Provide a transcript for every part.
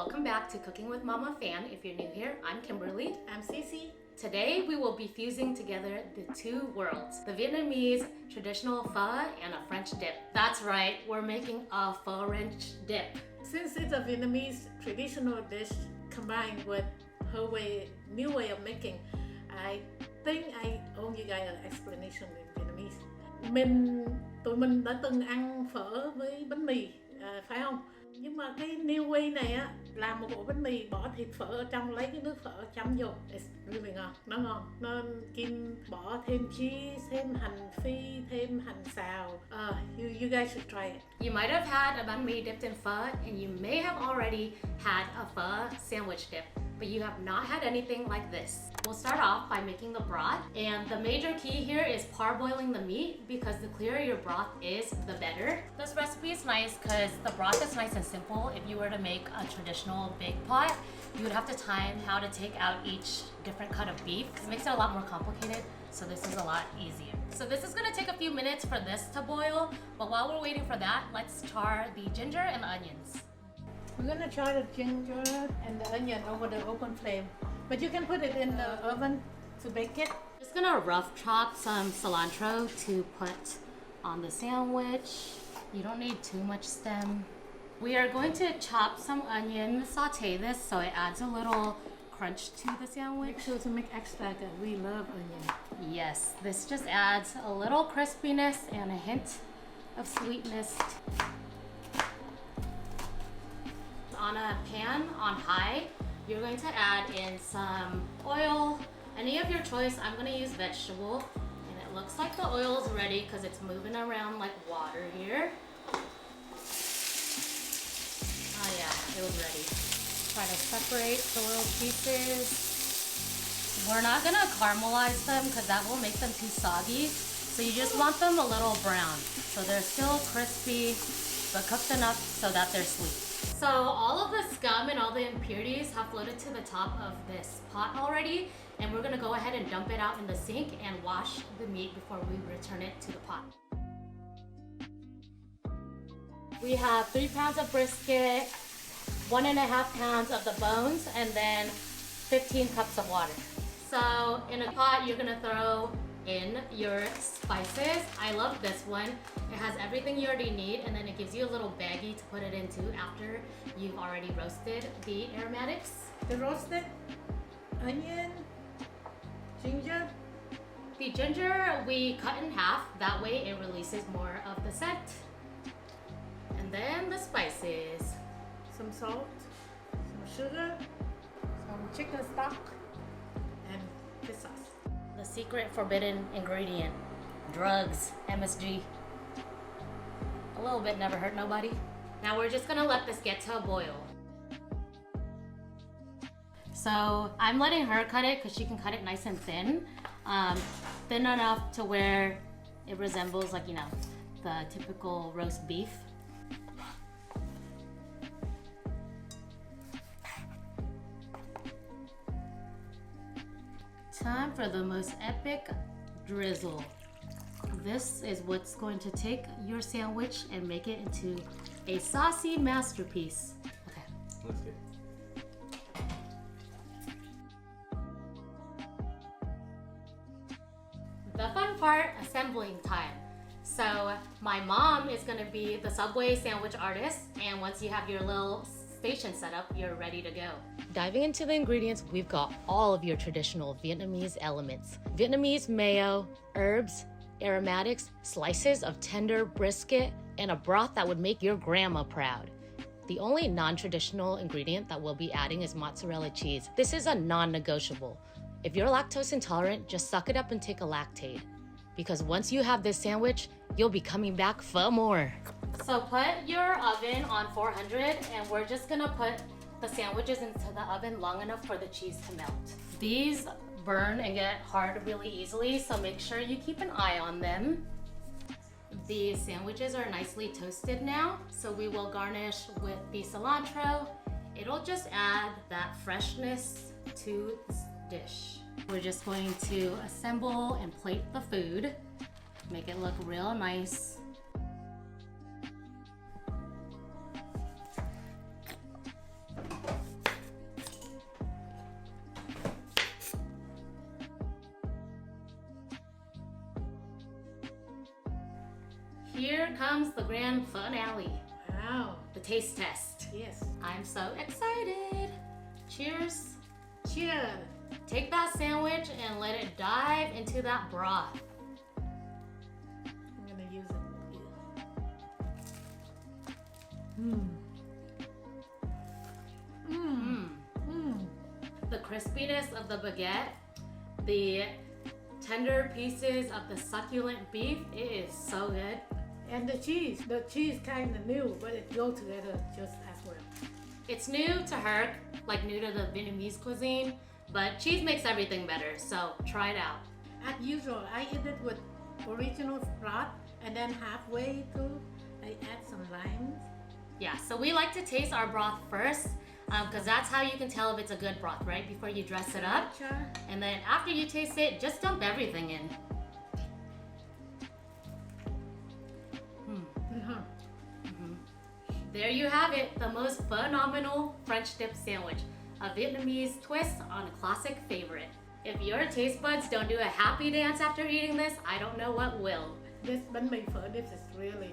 welcome back to Cooking with Mama Fan. If you're new here, I'm Kimberly. I'm Cece. Today we will be fusing together the two worlds, the Vietnamese traditional pho and a French dip. That's right, we're making a Pho'Rench dip. Since it's a Vietnamese traditional dish combined with her new way of making, I think I owe you guys an explanation in Vietnamese. Tụi mình đã từng ăn phở với bánh mì, phải không? Nhưng mà cái new way này á, làm một ổ bánh mì, bỏ thịt phở ở trong, lấy cái nước phở chấm vô. It's really ngon, nó ngon. Nó bỏ thêm cheese, thêm hành phi, thêm hành xào. You guys should try it. You might have had a bánh mì dipped in pho, and you may have already had a pho sandwich dip, but you have not had anything like this. We'll start off by making the broth, and the major key here is parboiling the meat, because the clearer your broth is, the better. This recipe is nice because the broth is nice and simple. If you were to make a traditional big pot, you would have to time how to take out each different cut of beef. It makes it a lot more complicated, so this is a lot easier. So this is gonna take a few minutes for this to boil, but while we're waiting for that, let's char the ginger and onions. We're gonna char the ginger and the onion over the open flame, but you can put it in the oven to bake it. Just gonna rough chop some cilantro to put on the sandwich. You don't need too much stem. We are going to chop some onion, saute this so it adds a little crunch to the sandwich. Make sure to make extra good. We love onion. Yes, this just adds a little crispiness and a hint of sweetness. On a pan on high, you're going to add in some oil, any of your choice. I'm going to use vegetable, and it looks like the oil is ready because it's moving around like water here. Oh yeah, it was ready. Try to separate the little pieces. We're not going to caramelize them because that will make them too soggy, so you just want them a little brown, so they're still crispy but cooked enough so that they're sweet. So all of the scum and all the impurities have floated to the top of this pot already, and we're gonna go ahead and dump it out in the sink and wash the meat before we return it to the pot. We have 3 pounds of brisket, 1.5 pounds of the bones, and then 15 cups of water. So in a pot, you're gonna throw in your spices. I love this one. It has everything you already need, and then it gives you a little baggie to put it into after you've already roasted the aromatics. The roasted onion, ginger. The ginger we cut in half, that way it releases more of the scent. And then the spices. Some salt, some sugar, some chicken stock, and fish sauce. The secret forbidden ingredient, drugs, MSG. A little bit never hurt nobody. Now we're just gonna let this get to a boil. So I'm letting her cut it because she can cut it nice and thin. Thin enough to where it resembles, like, you know, the typical roast beef. Time for the most epic drizzle. This is what's going to take your sandwich and make it into a saucy masterpiece. Okay. Let's get The fun part, assembling time. So my mom is gonna be the Subway sandwich artist, and once you have your little station set up, you're ready to go. Diving into the ingredients, we've got all of your traditional Vietnamese elements. Vietnamese mayo, herbs, aromatics, slices of tender brisket, and a broth that would make your grandma proud. The only non-traditional ingredient that we'll be adding is mozzarella cheese. This is a non-negotiable. If you're lactose intolerant, just suck it up and take a lactate, because once you have this sandwich, you'll be coming back for more. So put your oven on 400, and we're just gonna put the sandwiches into the oven long enough for the cheese to melt. These burn and get hard really easily, so make sure you keep an eye on them. The sandwiches are nicely toasted now, so we will garnish with the cilantro. It'll just add that freshness to this dish. We're just going to assemble and plate the food, make it look real nice. comes the grand finale, Wow. the taste test. Yes. I'm so excited. Cheers. Cheers. Take that sandwich and let it dive into that broth. I'm gonna use it here. The crispiness of the baguette, the tender pieces of the succulent beef, it is so good. And the cheese kind of new, but it goes together just as well. It's new to her, like new to the Vietnamese cuisine, but cheese makes everything better, so try it out. As usual, I eat it with original broth, and then halfway through, I add some limes. Yeah, so we like to taste our broth first, because that's how you can tell if it's a good broth, right? Before you dress it up. Sriracha. And then after you taste it, just dump everything in. There you have it, the most phenomenal French dip sandwich, a Vietnamese twist on a classic favorite. If your taste buds don't do a happy dance after eating this, I don't know what will. This bánh mì phở dips is really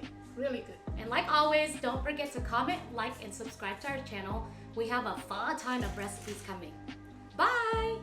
good. And like always, don't forget to comment, like, and subscribe to our channel. We have a ton of recipes coming. Bye!